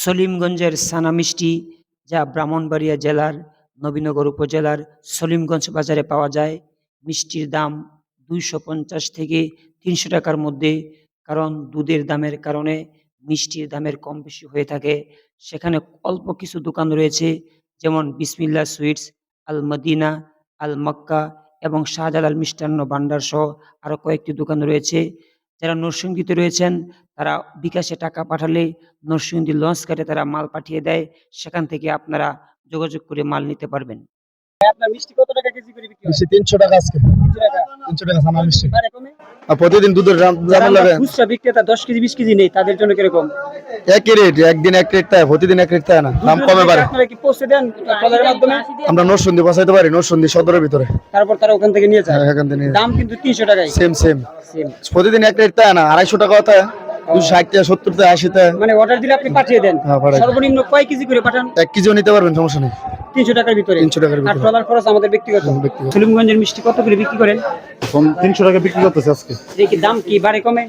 সলিমগঞ্জের সানা মিষ্টি, যা ব্রাহ্মণবাড়িয়া জেলার নবীনগর উপজেলার সলিমগঞ্জ বাজারে পাওয়া যায়। মিষ্টির দাম 250 থেকে 300 টাকার মধ্যে। কারণ দুধের দামের কারণে মিষ্টির দামের কম বেশি হয়ে থাকে। সেখানে অল্প কিছু দোকান রয়েছে, যেমন বিসমিল্লাহ সুইটস, আল মদিনা, আল মক্কা এবং শাহজালাল মিষ্টান্ন ভান্ডার সহ আরও কয়েকটি দোকান রয়েছে। যারা নরসিংদীতে রয়েছেন তারা বিকাশে টাকা পাঠালে নরসিংদী লঞ্চ ঘাটে তারা মাল পাঠিয়ে দেয়। সেখান থেকে আপনারা যোগাযোগ করে মাল নিতে পারবেন। আপনার মিষ্টি কত টাকা কেজি করে বিক্রি হয়? মিষ্টি 300 টাকা আজকে। 300 টাকা। 300 টাকা সানা মিষ্টি। বারে কমে? আর প্রতিদিন দুধের দাম যারা আমরা লাগে খুচরা বিক্রেতা 10 কেজি 20 কেজি নেই, তাদের জন্য কিরকম? একই রেট, একদিন এক রেট তাই, প্রতিদিন এক রেট তাই না, দাম কমে পারে। আপনারা কি পৌঁছে দেন ট্রলারের মাধ্যমে? আমরা নরসিংদী পৌঁছাইতে পারি, নরসিংদী সদরের ভিতরে। তারপর তারা ওখান থেকে নিয়ে যায়। হ্যাঁ, এখান থেকে নিয়ে দাম কিন্তু 300 টাকাই। Same same. প্রতিদিন এক রেট তাই না, 250 টাকা তাই, 260 টাকা, 70 টাকা, 80 টাকা। মানে অর্ডার দিলে আপনি পাঠিয়ে দেন। হ্যাঁ, পাঠাই। সর্বনিম্ন কয় কেজি করে পাঠান? 1 কেজিও নিতে পারবেন, সমস্যা নেই। 300 টাকার ভিতরে। 300 টাকার আর ভিতরে। ট্রলার খরচ আমাদের ব্যক্তিগত। ব্যক্তিগত। সলিমগঞ্জের মিষ্টি কত করে বিক্রি করেন? 300 টাকা বিক্রি করতেছে আজকে। যে কি দাম কি বাড়ে কমে?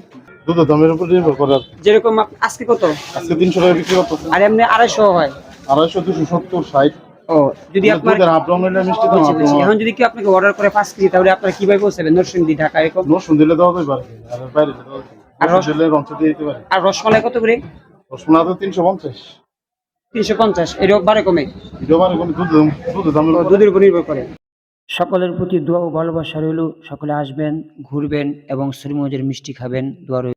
দুধের দামের উপর নির্ভর করে। যেরকম আজকে কত? আজকে 300 টাকা বিক্রি করতেছে। আর এমনি 250 হয়। 250, 270, 60। ও যদি আপনার দুধের হাফ রঙের মিষ্টি দাম বুঝছি, বুঝছি। এখন যদি কেউ আপনাকে অর্ডার করে 5 কেজি, তাহলে আপনারা কিভাবে পৌঁছাবেন? নরসিংদী, ঢাকা এরকম? নরসিংদী দিলে দেওয়া যেতে পারে, আর বাইরে দিলে দেওয়া যেতে পারে। আর নরসিংদী দিলে রংচা দিয়ে দিতে পারে। আর রসমালাই কত করে? রসমালাই তো 350। 350। এর বারে কমে? এটা মানে কোনো দুধের দামের উপর। দুধের উপর নির্ভর করে। সকলের প্রতি দোয়া ও ভালোবাসা রইল। সকলে আসবেন, ঘুরবেন এবং সলিমগঞ্জের মিষ্টি খাবেন। দোয়া রইল।